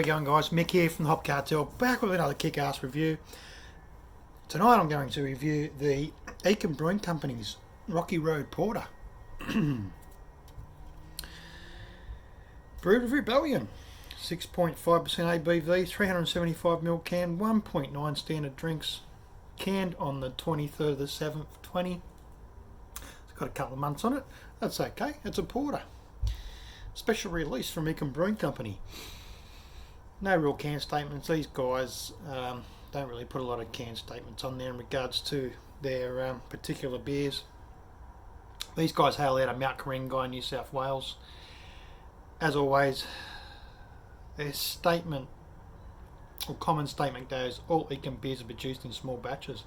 going, guys? Mick here from the Hop Cartel, back with another kick-ass review. Tonight I'm going to review the Ekim Brewing Company's Rocky Road Porter. Brewed with Rebellion. 6.5% ABV, 375ml can, 1.9 standard drinks. Canned on the 23rd of the 7th, 20. It's got a couple of months on it. That's okay. It's a porter. Special release from Ekim Brewing Company. No real can statements. These guys don't really put a lot of can statements on there in regards to their particular beers. These guys hail out of Mount Kuring-Gai, New South Wales. As always, their statement, or common statement goes, all Ekim beers are produced in small batches.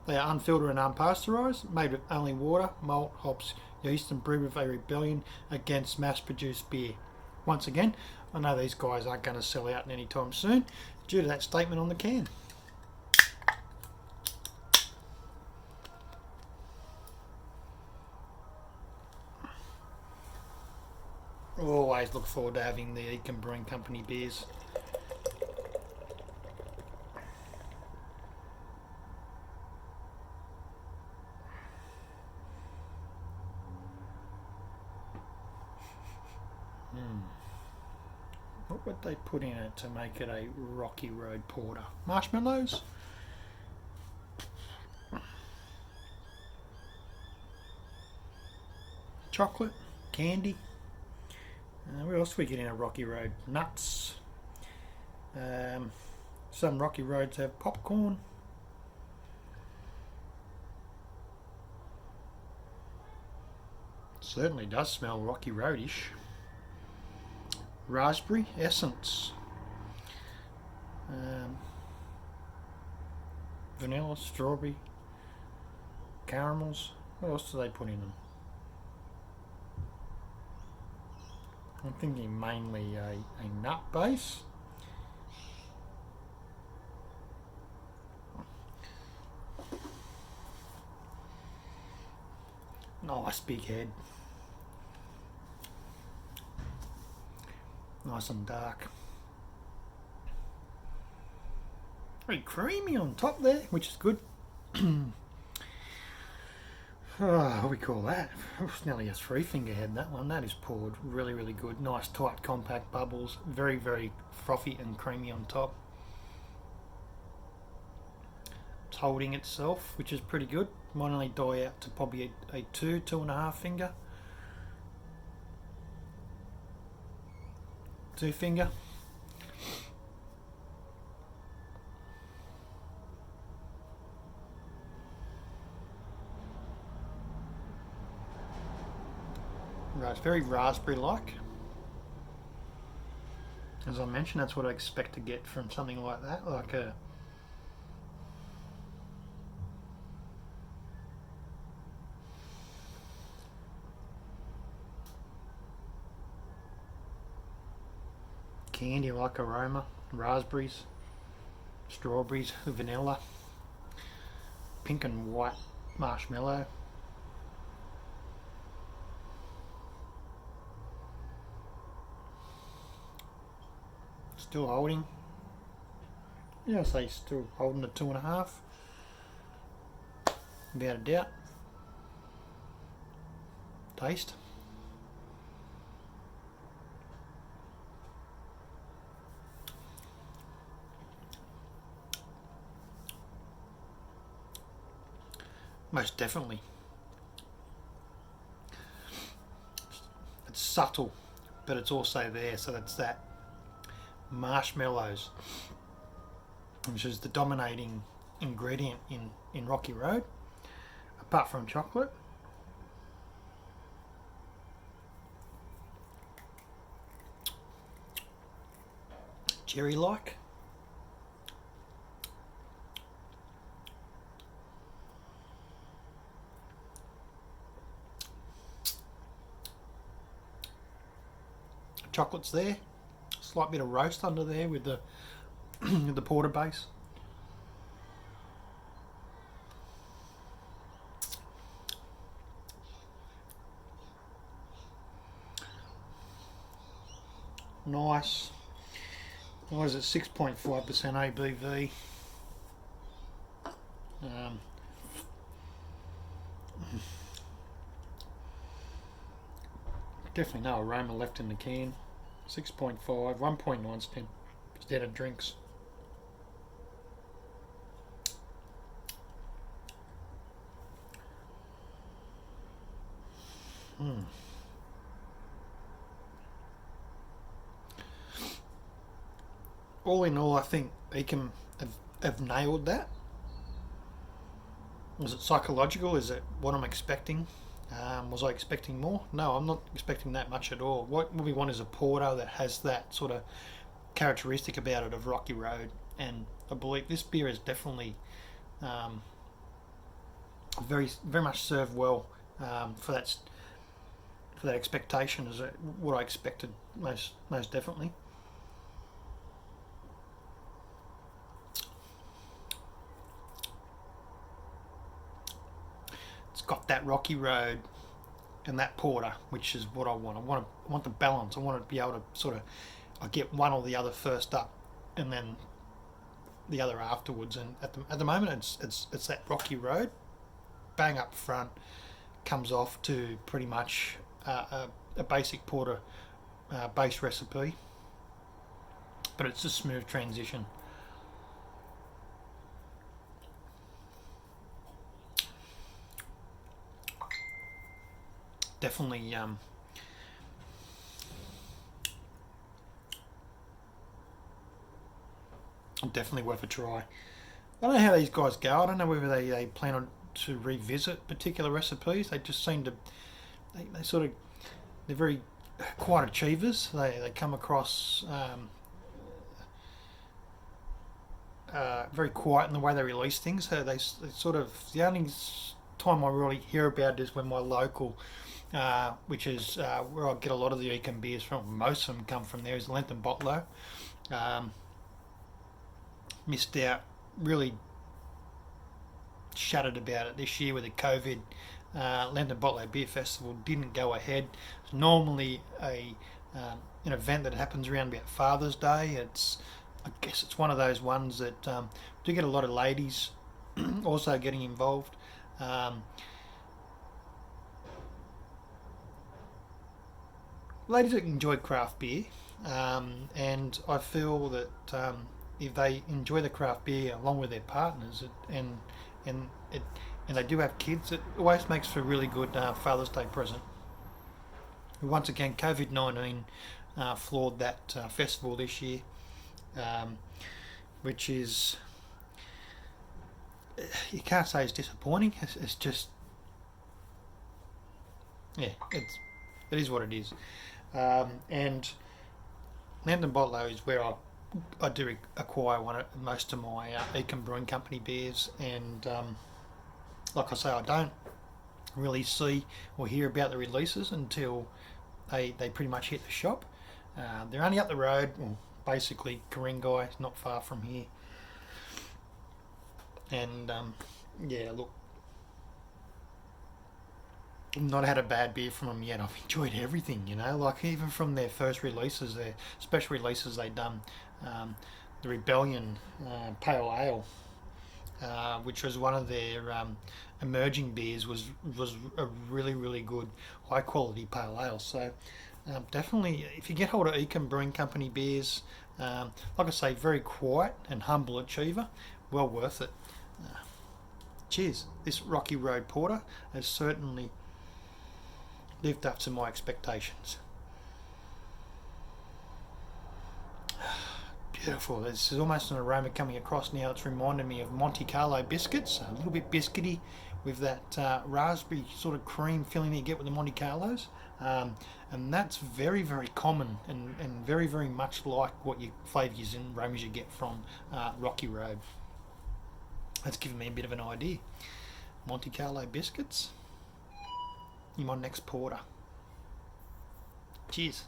They are unfiltered and unpasteurised, made with only water, malt, hops, yeast, and brewed with a rebellion against mass-produced beer. Once again, I know these guys aren't going to sell out any time soon due to that statement on the can. Always look forward to having the Ekim Brewing Company beers. What would they put in it to make it a Rocky Road Porter? Marshmallows? Chocolate? Candy? What else do we get in a Rocky Road? Nuts. Some Rocky Roads have popcorn. Certainly does smell Rocky Roadish. Raspberry essence. Vanilla, strawberry, caramels. What else do they put in them? I'm thinking mainly a nut base. Nice big head. Nice and dark. Very creamy on top there, which is good. What do we call that? It's nearly a 3-finger head, that one. That is poured really, really good. Nice, tight, compact bubbles. Very, very frothy and creamy on top. It's holding itself, which is pretty good. Might only die out to probably a 2.5 finger. 2-finger. Right, it's very raspberry-like. As I mentioned, that's what I expect to get from something like that, like a candy-like aroma. Raspberries, strawberries, vanilla, pink and white marshmallow. Still holding. Yeah, I say still holding the 2.5. Without a doubt. Taste. Most definitely. It's subtle, but it's also there, so that's that. Marshmallows, which is the dominating ingredient in Rocky Road, apart from chocolate. Cherry-like. Chocolate's there. Slight bit of roast under there with the with the porter base. Nice What is it? 6.5% ABV. Definitely no aroma left in the can. 6.5, 1.9 standard drinks. All in all, I think Ekim have nailed that. Was it psychological? Is it what I'm expecting? Was I expecting more? No, I'm not expecting that much at all. What we want is a porter that has that sort of characteristic about it of Rocky Road, and I believe this beer is definitely very much served well for that expectation. Is what I expected most definitely. It's got that Rocky Road and that porter, which is what I want. I want the balance. I want to be able to sort of, I get one or the other first up, and then the other afterwards. And at the moment, it's that Rocky Road, bang up front, comes off to pretty much a basic porter base recipe, but it's a smooth transition. Definitely definitely worth a try. I don't know how these guys go. I don't know whether they plan on to revisit particular recipes. They just seem to they sort of they're very quiet achievers. They come across very quiet in the way they release things. So they sort of the only time I really hear about it is when my local, which is where I get a lot of the Ekim beers from. Most of them come from there. Is Length and Botlow. Missed out. Really shattered about it this year with the COVID. Length and Botlow Beer Festival didn't go ahead. It's normally an event that happens around about Father's Day. I guess it's one of those ones that do get a lot of ladies also getting involved. Ladies that enjoy craft beer, and I feel that if they enjoy the craft beer along with their partners, and they do have kids, it always makes for a really good Father's Day present. Once again, COVID-19 flawed that festival this year, which is, you can't say it's disappointing. It's just, yeah, it is what it is. And Lambton Botlow is where I do acquire most of my Ekim Brewing Company beers, and like I say, I don't really see or hear about the releases until they pretty much hit the shop. They're only up the road, well, basically Kuring-Gai, not far from here. And yeah, look, I've not had a bad beer from them yet. I've enjoyed everything, like even from their first releases, their special releases they done, the Rebellion Pale Ale, which was one of their emerging beers, was a really good high quality pale ale. So definitely, if you get hold of Ekim Brewing Company beers, like I say, very quiet and humble achiever, well worth it. Cheers. This Rocky Road Porter has certainly lived up to my expectations. Beautiful. This is almost an aroma coming across now. It's reminding me of Monte Carlo biscuits, a little bit biscuity with that raspberry sort of cream filling you get with the Monte Carlos. And that's very common and very much like what your flavours and aromas you get from Rocky Road. That's given me a bit of an idea. Monte Carlo biscuits in my next porter. Cheers.